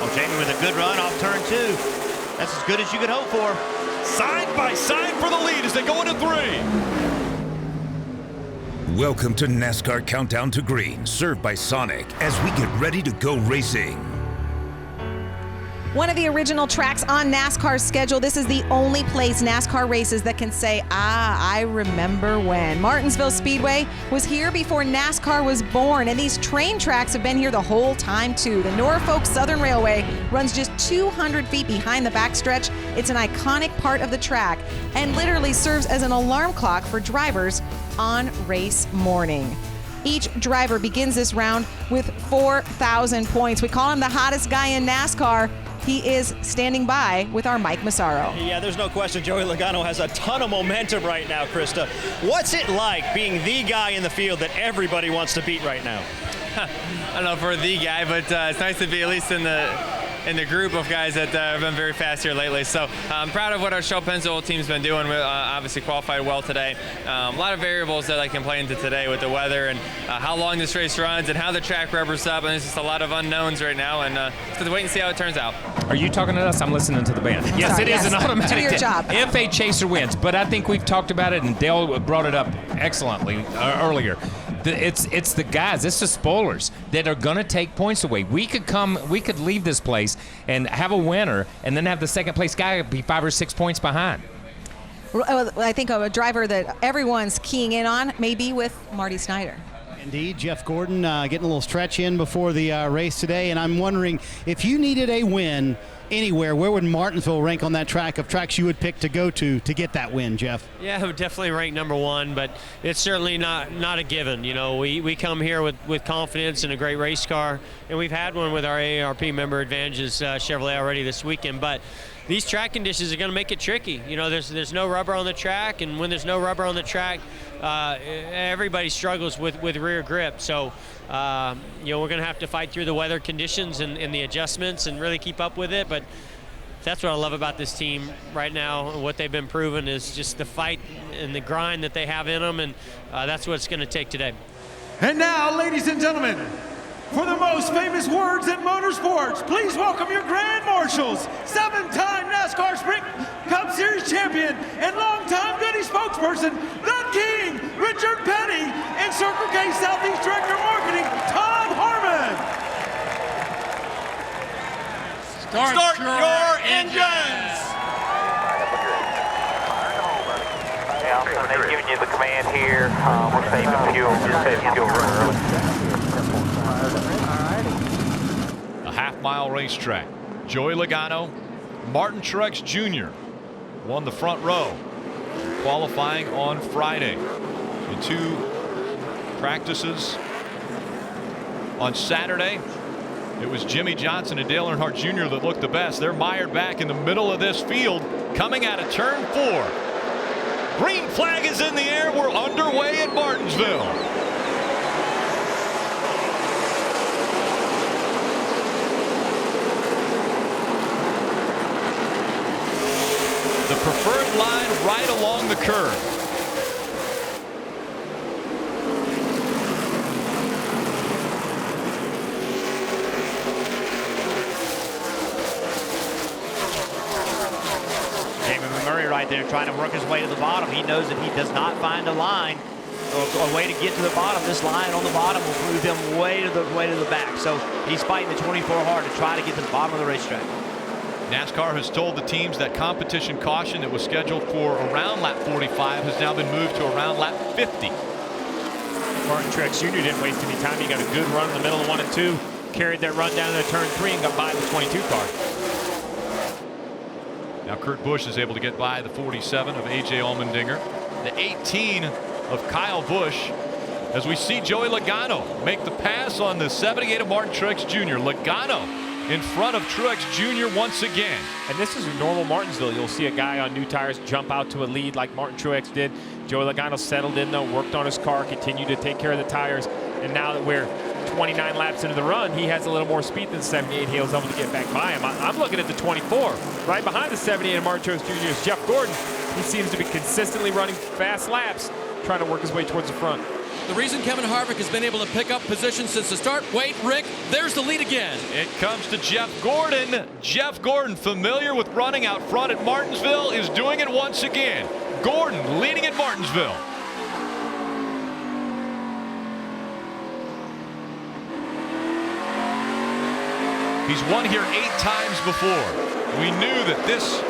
Oh, Jamie with a good run off turn 2. That's as good as you could hope for. Side by side for the lead as they go into 3. Welcome to NASCAR Countdown to Green, served by Sonic, as we get ready to go racing. One of the original tracks on NASCAR's schedule. This is the only place NASCAR races that can say, I remember when. Martinsville Speedway was here before NASCAR was born, and these train tracks have been here the whole time, too. The Norfolk Southern Railway runs just 200 feet behind the backstretch. It's an iconic part of the track and literally serves as an alarm clock for drivers on race morning. Each driver begins this round with 4,000 points. We call him the hottest guy in NASCAR. He is standing by with our Mike Massaro. Yeah, there's no question Joey Logano has a ton of momentum right now, Krista. What's it like being the guy in the field that everybody wants to beat right now? I don't know if we're the guy, but it's nice to be at least in the group of guys that have been very fast here lately. So I'm proud of what our Shell Pennzoil team's been doing. We obviously qualified well today. A lot of variables that I can play into today with the weather and how long this race runs and how the track rubbers up. And it's just a lot of unknowns right now. And just have to wait and see how it turns out. Are you talking to us? I'm listening to the band. Yes, Sorry, it is an automatic. Do your job. If a chaser wins, but I think we've talked about it, and Dale brought it up excellently earlier. It's the guys, it's the spoilers that are going to take points away. We could leave this place and have a winner and then have the second place guy be 5 or 6 points behind. I think a driver that everyone's keying in on may be with Marty Snyder. Indeed, Jeff Gordon getting a little stretch in before the race today, and I'm wondering if you needed a win anywhere, where would Martinsville rank on that track of tracks you would pick to go to get that win, Jeff? Yeah, it would definitely rank number 1, but it's certainly not a given. You know, we come here with confidence and a great race car, and we've had one with our AARP member advantages Chevrolet already this weekend, but these track conditions are going to make it tricky. You know, there's no rubber on the track, and when there's no rubber on the track, everybody struggles with rear grip. So, you know, we're going to have to fight through the weather conditions and the adjustments and really keep up with it. But that's what I love about this team right now. What they've been proven is just the fight and the grind that they have in them, and that's what it's going to take today. And now, ladies and gentlemen, for the most famous words in motorsports, please welcome your Grand Marshals, 7-time NASCAR Sprint Cup Series champion and longtime Goody spokesperson, the King, Richard Petty, and Circle K Southeast Director of Marketing, Tom Harmon. Start your engines! Yeah, they've given you the command here. We're saving fuel, just saving fuel early. A half-mile racetrack. Joey Logano, Martin Truex Jr. won the front row, qualifying on Friday. In 2 practices on Saturday, it was Jimmy Johnson and Dale Earnhardt Jr. that looked the best. They're mired back in the middle of this field, coming out of turn 4. Green flag is in the air. We're underway at Martinsville. The preferred line right along the curve. Jamie Murray right there trying to work his way to the bottom. He knows that he does not find a line or a way to get to the bottom. This line on the bottom will move him way to the back. So he's fighting the 24 hard to try to get to the bottom of the racetrack. NASCAR has told the teams that competition caution that was scheduled for around lap 45 has now been moved to around lap 50. Martin Truex Jr. didn't waste any time. He got a good run in the middle of 1 and 2, carried that run down to turn 3 and got by the 22 car. Now Kurt Busch is able to get by the 47 of A.J. Allmendinger, the 18 of Kyle Busch, as we see Joey Logano make the pass on the 78 of Martin Truex Jr. Logano in front of Truex Jr. once again. And this is a normal Martinsville. You'll see a guy on new tires jump out to a lead like Martin Truex did. Joey Logano settled in though, worked on his car, continued to take care of the tires. And now that we're 29 laps into the run, he has a little more speed than 78. He was able to get back by him. I'm looking at the 24. Right behind the 78 of Martin Truex Jr. is Jeff Gordon. He seems to be consistently running fast laps, trying to work his way towards the front. The reason Kevin Harvick has been able to pick up position since the start. Wait, Rick, there's the lead again. It comes to Jeff Gordon. Jeff Gordon, familiar with running out front at Martinsville, is doing it once again. Gordon leading at Martinsville. He's won here 8 times before. We knew that this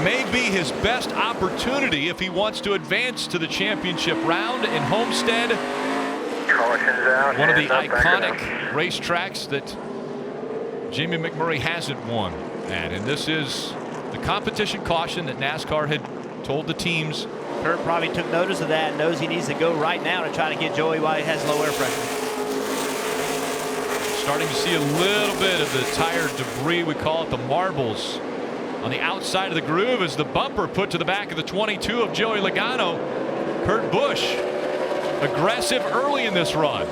may be his best opportunity if he wants to advance to the championship round in Homestead. One of the iconic racetracks that Jamie McMurray hasn't won at. And this is the competition caution that NASCAR had told the teams. Kurt probably took notice of that and knows he needs to go right now to try to get Joey while he has low air pressure. Starting to see a little bit of the tire debris, we call it the marbles, on the outside of the groove as the bumper put to the back of the 22 of Joey Logano. Kurt Busch, aggressive early in this run.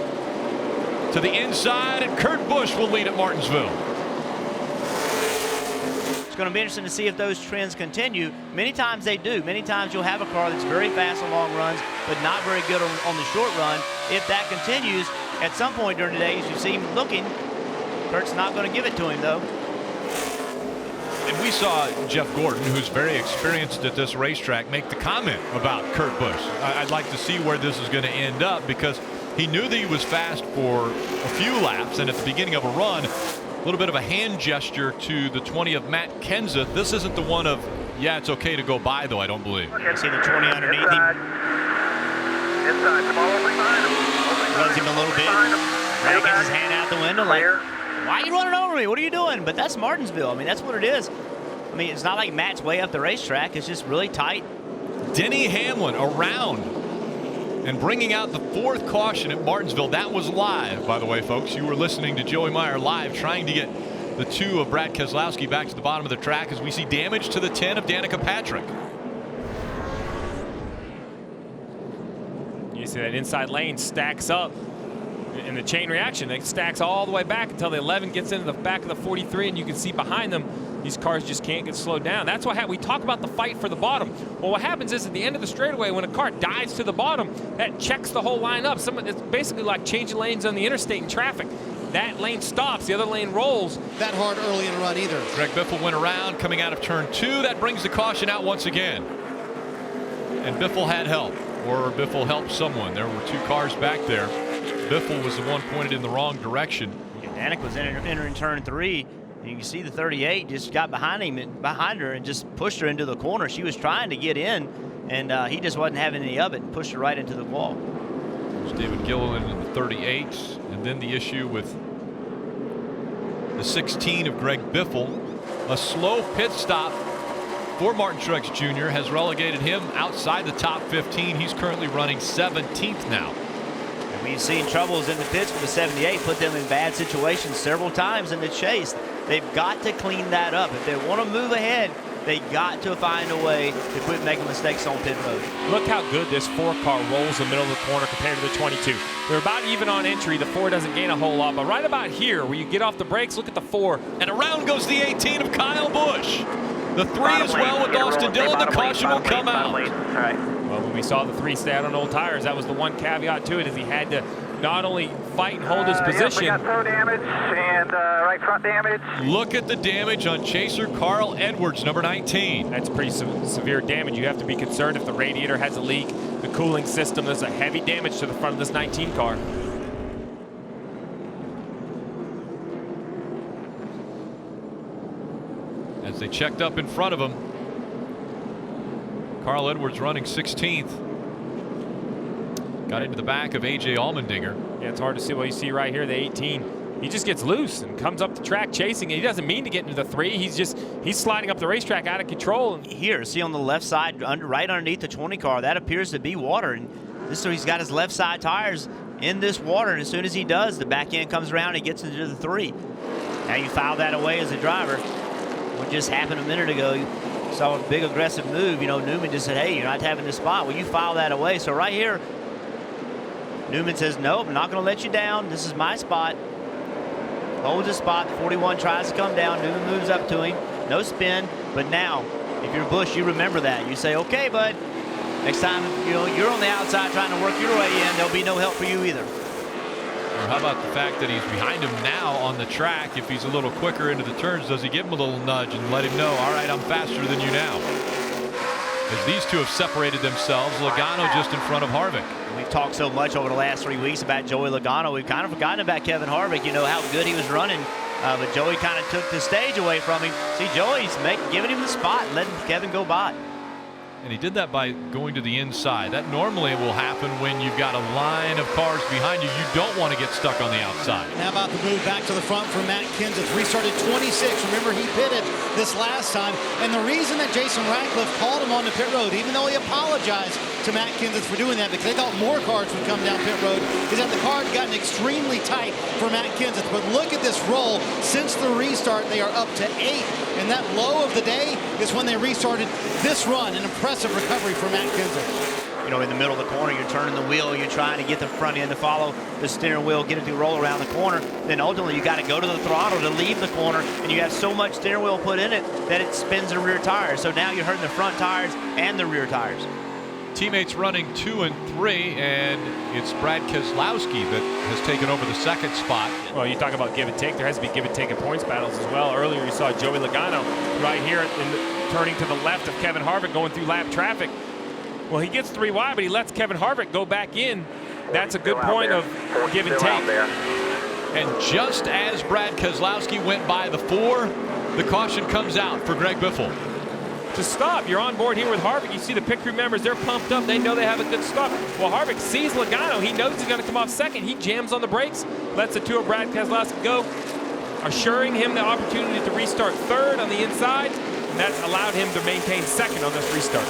To the inside, and Kurt Busch will lead at Martinsville. It's going to be interesting to see if those trends continue. Many times they do. Many times you'll have a car that's very fast on long runs, but not very good on the short run. If that continues, at some point during the day, as you see him looking, Kurt's not going to give it to him, though. And we saw Jeff Gordon, who's very experienced at this racetrack, make the comment about Kurt Busch. I'd like to see where this is going to end up, because he knew that he was fast for a few laps, and at the beginning of a run, a little bit of a hand gesture to the 20 of Matt Kenseth. This isn't the one of, yeah, it's okay to go by, though, I don't believe. You see the 20 underneath him. Runs him a little bit. Ray gets his hand out the window like, why are you running over me? What are you doing? But that's Martinsville. I mean, that's what it is. I mean, it's not like Matt's way up the racetrack. It's just really tight. Denny Hamlin around and bringing out the 4th caution at Martinsville. That was live, by the way, folks. You were listening to Joey Meyer live, trying to get the 2 of Brad Keselowski back to the bottom of the track as we see damage to the 10 of Danica Patrick. You see that inside lane stacks up in the chain reaction. It stacks all the way back until the 11 gets into the back of the 43, and you can see behind them these cars just can't get slowed down. That's why we talk about the fight for the bottom. Well, what happens is at the end of the straightaway, when a car dives to the bottom, that checks the whole line up. It's basically like changing lanes on the interstate in traffic. That lane stops, the other lane rolls. That hard early in a run either. Greg Biffle went around coming out of turn 2. That brings the caution out once again. And Biffle had help, or Biffle helped someone. There were 2 cars back there. Biffle was the one pointed in the wrong direction. Danica was entering turn 3. You can see the 38 just got behind her and just pushed her into the corner. She was trying to get in, and he just wasn't having any of it and pushed her right into the wall. There's David Gilliland in the 38, and then the issue with the 16 of Greg Biffle. A slow pit stop for Martin Truex Jr. has relegated him outside the top 15. He's currently running 17th now. And we've seen troubles in the pits with the 78, put them in bad situations several times in the chase. They've got to clean that up. If they want to move ahead, they got to find a way to quit making mistakes on pit road. Look how good this 4 car rolls in the middle of the corner compared to the 22. They're about even on entry. The 4 doesn't gain a whole lot, but right about here where you get off the brakes, look at the 4. And around goes the 18 of Kyle Busch. The 3 as well with Austin Dillon. The caution will come out. Well, when we saw the 3 stay out on old tires, that was the one caveat to it, is he had to not only fight and hold his position. We got toe damage and right front damage. Look at the damage on chaser Carl Edwards, number 19. That's pretty severe damage. You have to be concerned if the radiator has a leak, the cooling system. There's a heavy damage to the front of this 19 car. As they checked up in front of him, Carl Edwards running 16th. Got into the back of A.J. Allmendinger. Yeah, it's hard to see what you see right here, the 18. He just gets loose and comes up the track chasing. He doesn't mean to get into the 3. He's sliding up the racetrack out of control. And here, see on the left side, right underneath the 20 car, that appears to be water. And so he's got his left side tires in this water. And as soon as he does, the back end comes around and he gets into the 3. Now you file that away as a driver. What just happened a minute ago, you saw a big aggressive move. You know, Newman just said, hey, you're not having this spot. Well, you file that away. So right here, Newman says, nope, I'm not going to let you down. This is my spot. Holds his spot. 41 tries to come down. Newman moves up to him. No spin. But now, if you're Busch, you remember that. You say, okay, bud, Next time, you're on the outside trying to work your way in, there'll be no help for you either. Or how about the fact that he's behind him now on the track? If he's a little quicker into the turns, does he give him a little nudge and let him know, all right, I'm faster than you now? As these two have separated themselves, Logano just in front of Harvick. We've talked so much over the last 3 weeks about Joey Logano. We've kind of forgotten about Kevin Harvick, how good he was running. But Joey kind of took the stage away from him. See, Joey's giving him the spot, letting Kevin go by. And he did that by going to the inside. That normally will happen when you've got a line of cars behind you. You don't want to get stuck on the outside. And how about the move back to the front for Matt Kenseth? Restarted 26. Remember, he pitted this last time. And the reason that Jason Ratcliffe called him on the pit road, even though he apologized to Matt Kenseth for doing that because they thought more cars would come down pit road, is that the car had gotten extremely tight for Matt Kenseth. But look at this roll. Since the restart, they are up to 8. And that low of the day is when they restarted this run. An impressive recovery for Matt Kenseth. In the middle of the corner, you're turning the wheel, you're trying to get the front end to follow the steering wheel, get it to roll around the corner. Then ultimately, you got to go to the throttle to leave the corner, and you have so much steering wheel put in it that it spins the rear tires. So now you're hurting the front tires and the rear tires. Teammates running 2 and 3, and it's Brad Keselowski that has taken over the second spot. Well, you talk about give and take. There has to be give and take in points battles as well. Earlier, you saw Joey Logano right here turning to the left of Kevin Harvick going through lap traffic. Well, he gets 3 wide, but he lets Kevin Harvick go back in. That's a good point of give and take. And just as Brad Keselowski went by the 4, the caution comes out for Greg Biffle. To stop. You're on board here with Harvick. You see the pit crew members, they're pumped up. They know they have a good stop. Well, Harvick sees Logano. He knows he's going to come off second. He jams on the brakes, lets the 2 of Brad Keselowski go, assuring him the opportunity to restart third on the inside. And that's allowed him to maintain second on this restart.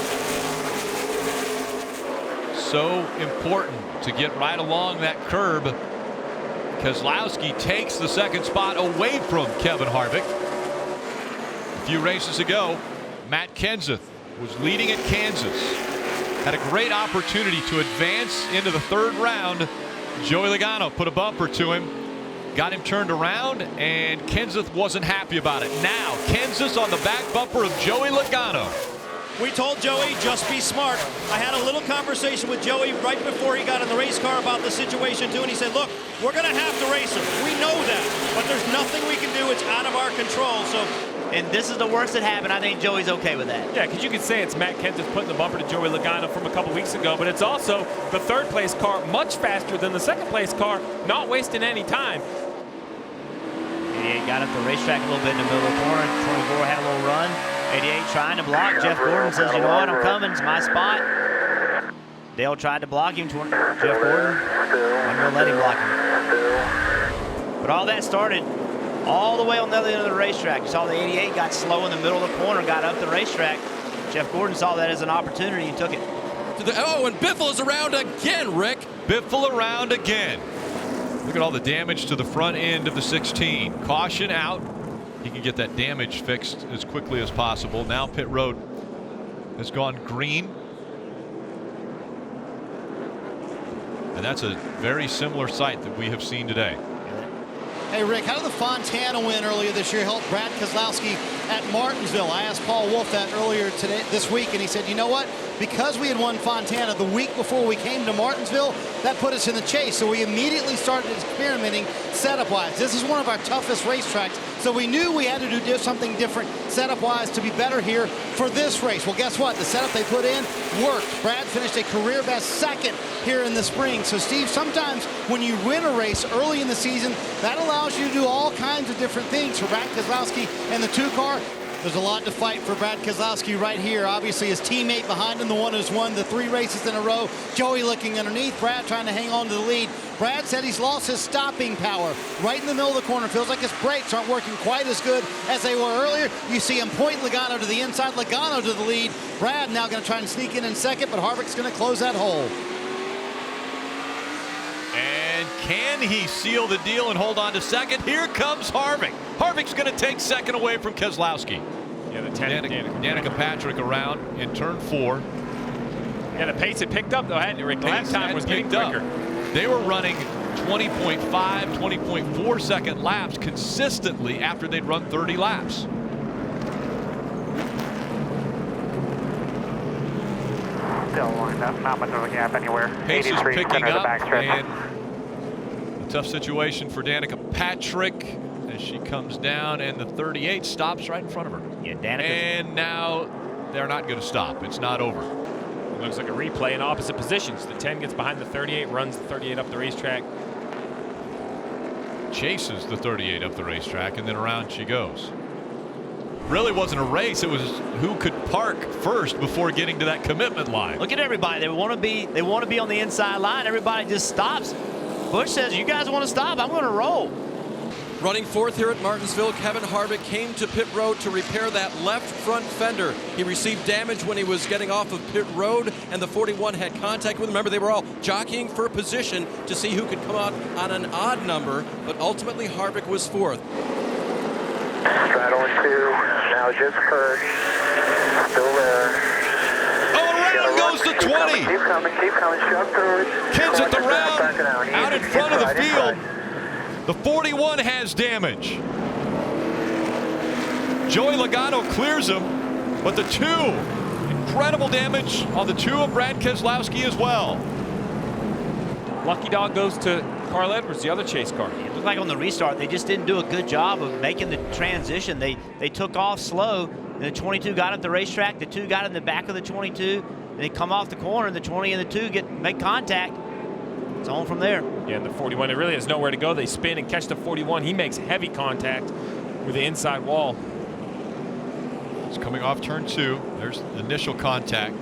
So important to get right along that curb. Keselowski takes the second spot away from Kevin Harvick. A few races ago, Matt Kenseth was leading at Kansas. Had a great opportunity to advance into the 3rd round. Joey Logano put a bumper to him, got him turned around, and Kenseth wasn't happy about it. Now, Kenseth on the back bumper of Joey Logano. We told Joey, just be smart. I had a little conversation with Joey right before he got in the race car about the situation too, and he said, look, we're going to have to race him. We know that, but there's nothing we can do. It's out of our control. And this is the worst that happened. I think Joey's okay with that. Yeah, because you could say it's Matt Kenseth putting the bumper to Joey Logano from a couple weeks ago, but it's also the 3rd place car much faster than the 2nd place car, not wasting any time. 88 got up the racetrack a little bit in the middle of the corner. 24 had a little run. 88 trying to block. Jeff Gordon says, you know what, I'm coming. It's my spot. Dale tried to block him. Jeff Gordon, I'm going to let him block him. But all that started all the way on the other end of the racetrack. You saw the 88 got slow in the middle of the corner, got up the racetrack. Jeff Gordon saw that as an opportunity and took it. And Biffle is around again, Rick. Biffle around again. Look at all the damage to the front end of the 16. Caution out. He can get that damage fixed as quickly as possible. Now pit road has gone green. And that's a very similar sight that we have seen today. Hey, Rick, how did the Fontana win earlier this year help Brad Keselowski at Martinsville? I asked Paul Wolf that earlier this week, and he said, you know what? Because we had won Fontana the week before we came to Martinsville, that put us in the chase. So we immediately started experimenting setup-wise. This is one of our toughest racetracks, so we knew we had to do something different setup-wise to be better here for this race. Well, guess what? The setup they put in worked. Brad finished a career-best 2nd here in the spring. So, Steve, sometimes when you win a race early in the season, that allows you to do all kinds of different things. For Brad Keselowski and the 2-car, there's a lot to fight for Brad Keselowski right here. Obviously, his teammate behind him, the one who's won the 3 races in a row. Joey looking underneath. Brad trying to hang on to the lead. Brad said he's lost his stopping power right in the middle of the corner. Feels like his brakes aren't working quite as good as they were earlier. You see him point Logano to the inside, Logano to the lead. Brad now going to try and sneak in 2nd, but Harvick's going to close that hole. And can he seal the deal and hold on to 2nd? Here comes Harvick. Harvick's going to take 2nd away from Keselowski. Yeah, the Danica Patrick around in turn 4. Yeah, the pace had picked up, though, hadn't it, Rick? Last time was getting quicker. They were running 20.5, 20.4 second laps consistently after they'd run 30 laps. still lined up. Not much of a gap anywhere. Pace is 83 picking center of the up, backstretch. and a tough situation for Danica Patrick as she comes down, and the 38 stops right in front of her. Yeah, Danica. And now they're not going to stop. It's not over. It looks like a replay in opposite positions. The 10 gets behind the 38, runs the 38 up the racetrack. Chases the 38 up the racetrack, and then around she goes. Really wasn't a race. It was who could park first before getting to that commitment line. Look at everybody. They want to be on the inside line. Everybody just stops. Busch says, "You guys want to stop? I'm going to roll." Running fourth here at Martinsville, Kevin Harvick came to pit road to repair that left front fender. He received damage when he was getting off of pit road, and the 41 had contact with him. Remember, they were all jockeying for position to see who could come out on an odd number, but ultimately Harvick was fourth. Straddling 2, now just first. Still there. Oh, around goes the 20. Keep coming, shove through it. Kenseth around, out in front of the Inside, field. inside. The 41 has damage. Joey Logano clears him, but the 2, incredible damage on the 2 of Brad Keselowski as well. Lucky Dog goes to Carl Edwards, the other chase car. It looked like on the restart, they just didn't do a good job of making the transition. They took off slow. The 22 got at the racetrack. The 2 got in the back of the 22. And they come off the corner, and the 20 and the 2 make contact. It's on from there. Yeah, and the 41, it really has nowhere to go. They spin and catch the 41. He makes heavy contact with the inside wall. It's coming off turn 2. There's the initial contact.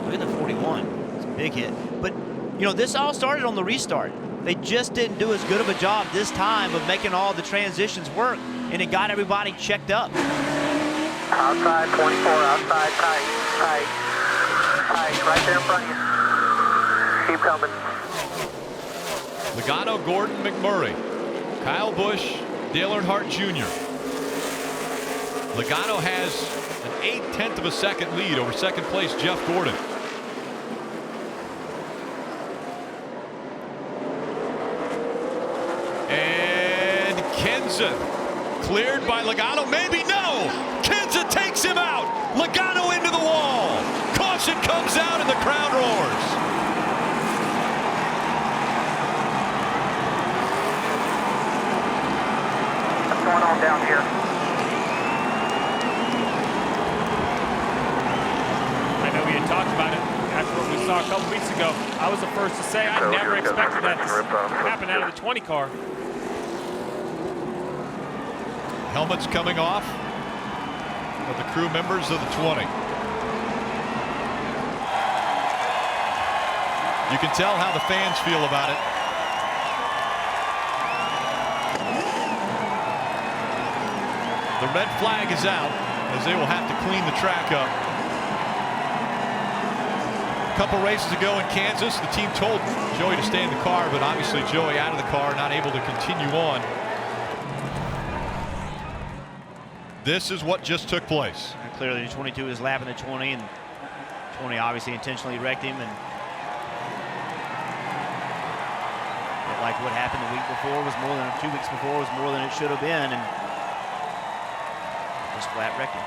Look at the 41. It's a big hit. But, you know, this all started on the restart. They just didn't do as good of a job this time of making all the transitions work, and it got everybody checked up. Outside 24, outside tight, right there in front of you. Keep coming. Logano, Gordon, McMurray, Kyle Busch, Dale Earnhardt Jr. Logano has an 0.8 of a second lead over second place Jeff Gordon. And Kenseth cleared by Logano. Maybe no. Kenseth takes him out. Logano into the wall. Caution comes out and the crowd roars. What's going on down here? I know we had talked about it after what we saw a couple weeks ago. I was the first to say I never expected that to happen out of the 20 car. Helmets coming off of the crew members of the 20. You can tell how the fans feel about it. The red flag is out as they will have to clean the track up. A couple races ago in Kansas, the team told Joey to stay in the car, but obviously Joey out of the car, not able to continue on. This is what just took place. And clearly the 22 is lapping the 20, and 20 obviously intentionally wrecked him. And like what happened the week before was more than 2 weeks before was more than it should have been, and just flat wrecked him.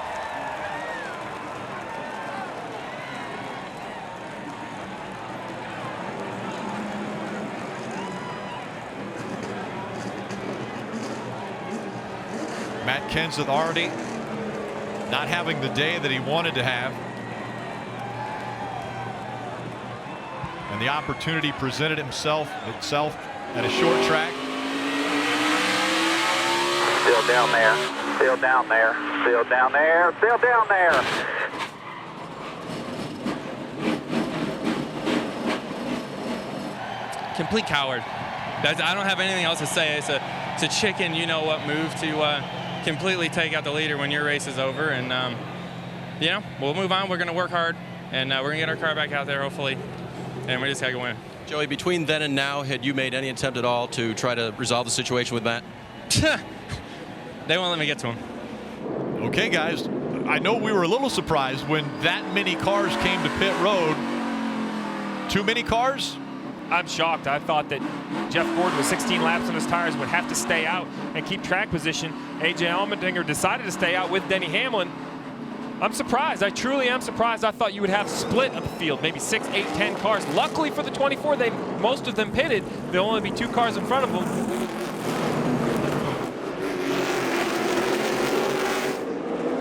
Matt Kenseth already not having the day that he wanted to have. And the opportunity presented itself at a short track. Still down there, still down there, still down there, still down there. Complete coward. I don't have anything else to say. It's a chicken, you know what move to completely take out the leader when your race is over. And, you know, we'll move on. We're going to work hard, and we're going to get our car back out there, hopefully. And we just got to win. Joey, between then and now, had you made any attempt at all to try to resolve the situation with Matt? They won't let me get to him. Okay, guys, I know we were a little surprised when that many cars came to pit road. Too many cars? I'm shocked. I thought that Jeff Gordon with 16 laps on his tires would have to stay out and keep track position. A.J. Allmendinger decided to stay out with Denny Hamlin. I'm surprised. I truly am surprised. I thought you would have split of the field, maybe 6, 8, 10 cars. Luckily for the 24, most of them pitted. There'll only be 2 cars in front of them.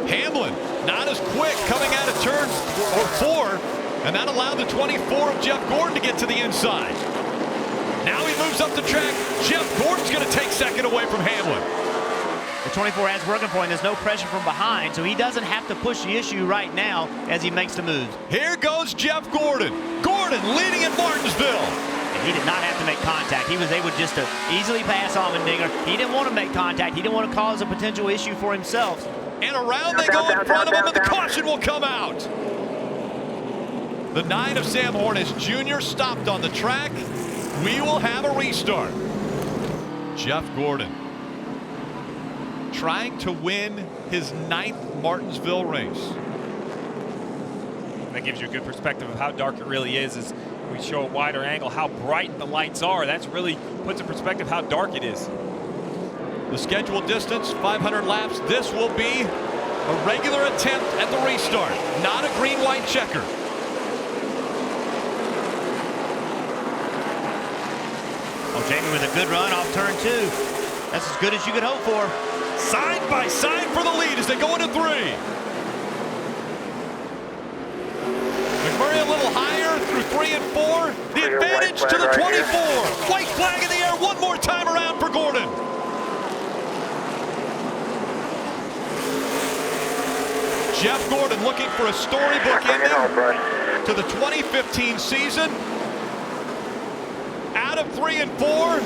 Hamlin not as quick coming out of turn 4, and that allowed the 24 of Jeff Gordon to get to the inside. Now he moves up the track. Jeff Gordon's going to take second away from Hamlin. The 24 has working for him. There's no pressure from behind, so he doesn't have to push the issue right now as he makes the moves. Here goes Jeff Gordon. Gordon leading at Martinsville. And he did not have to make contact. He was able just to easily pass Allmendinger. He didn't want to make contact. He didn't want to cause a potential issue for himself. And around they go in front of him, and the caution will come out. The 9 of Sam Hornish Jr. stopped on the track. We will have a restart. Jeff Gordon trying to win his 9th Martinsville race. That gives you a good perspective of how dark it really is as we show a wider angle, how bright the lights are. That's really puts in perspective how dark it is. The scheduled distance, 500 laps. This will be a regular attempt at the restart, not a green-white checker. Oh, Jamie with a good run off turn 2. That's as good as you could hope for. Side by side for the lead as they go into 3. McMurray a little higher through 3 and 4. The advantage to the 24. White flag in the air one more time around for Gordon. Jeff Gordon looking for a storybook ending to the 2015 season. Out of 3 and 4,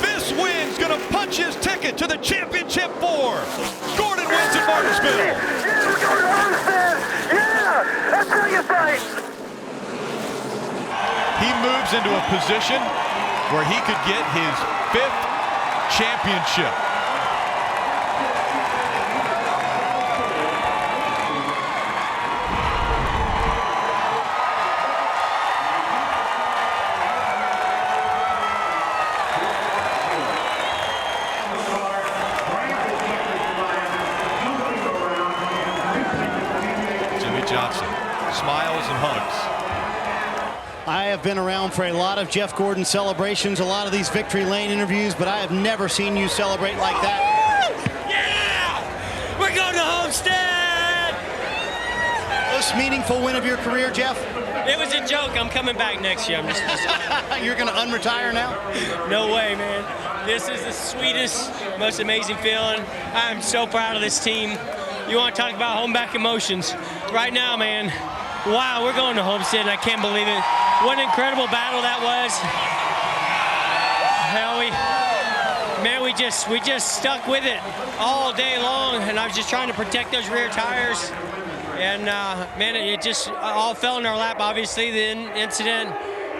this win's gonna punch his ticket to the championship 4. Gordon wins at Martinsville. Yeah, that's how you fight. He moves into a position where he could get his 5th championship. Smiles and hugs. I have been around for a lot of Jeff Gordon celebrations, a lot of these victory lane interviews, but I have never seen you celebrate like that. Yeah! We're going to Homestead! Most meaningful win of your career, Jeff? It was a joke. I'm coming back next year. I'm just You're going to unretire now? No way, man. This is the sweetest, most amazing feeling. I'm so proud of this team. You want to talk about home back emotions? Right now, man, wow, we're going to Homestead, and I can't believe it. What an incredible battle that was. Hell, we just stuck with it all day long, and I was just trying to protect those rear tires. And, man, it just all fell in our lap, obviously, the incident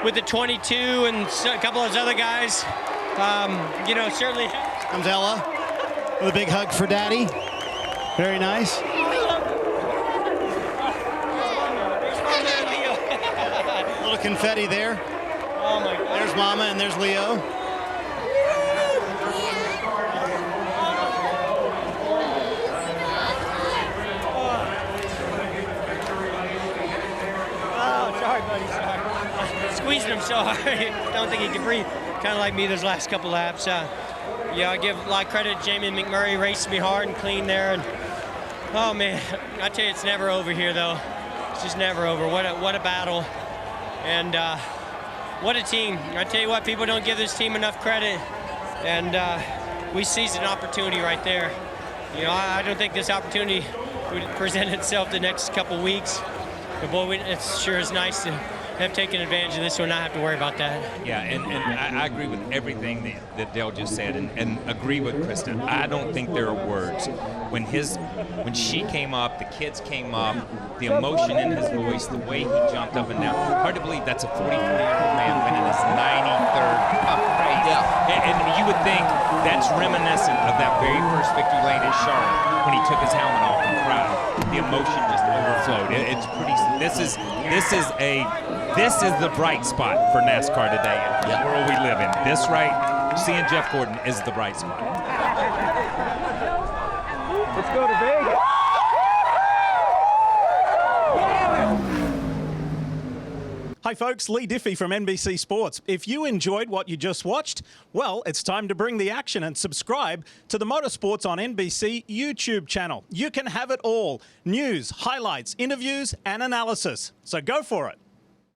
with the 22 and a couple of those other guys. You know, certainly. Comes Ella with a big hug for Daddy. Very nice. A little confetti there. Oh my God. There's Mama and there's Leo. Oh, sorry, buddy. Sorry. Squeezing him so hard. Don't think he can breathe. Kind of like me those last couple laps. Yeah, I give a lot of credit to Jamie McMurray. Raced me hard and clean there. And oh man, I tell you, it's never over here though. It's just never over. What a battle, and what a team. I tell you what, people don't give this team enough credit, and we seized an opportunity right there. You know, I don't think this opportunity would present itself the next couple weeks. But boy, it sure is nice to have taken advantage of this one, not have to worry about that. Yeah, and I agree with everything that Dale just said, and agree with Kristen. I don't think there are words. When she came up, the kids came up, the emotion in his voice, the way he jumped up and down. Hard to believe that's a 44-year-old man winning his 93rd Cup race. Yeah. And you would think that's reminiscent of that very first victory lane at Charlotte when he took his helmet off and cried. The emotion just overflowed. It's pretty. This is the bright spot for NASCAR today in the world we live in. This right, seeing Jeff Gordon is the bright spot. Let's go to Vegas. Hi folks, Lee Diffie from NBC Sports. If you enjoyed what you just watched, well, it's time to bring the action and subscribe to the Motorsports on NBC YouTube channel. You can have it all: news, highlights, interviews, and analysis. So go for it.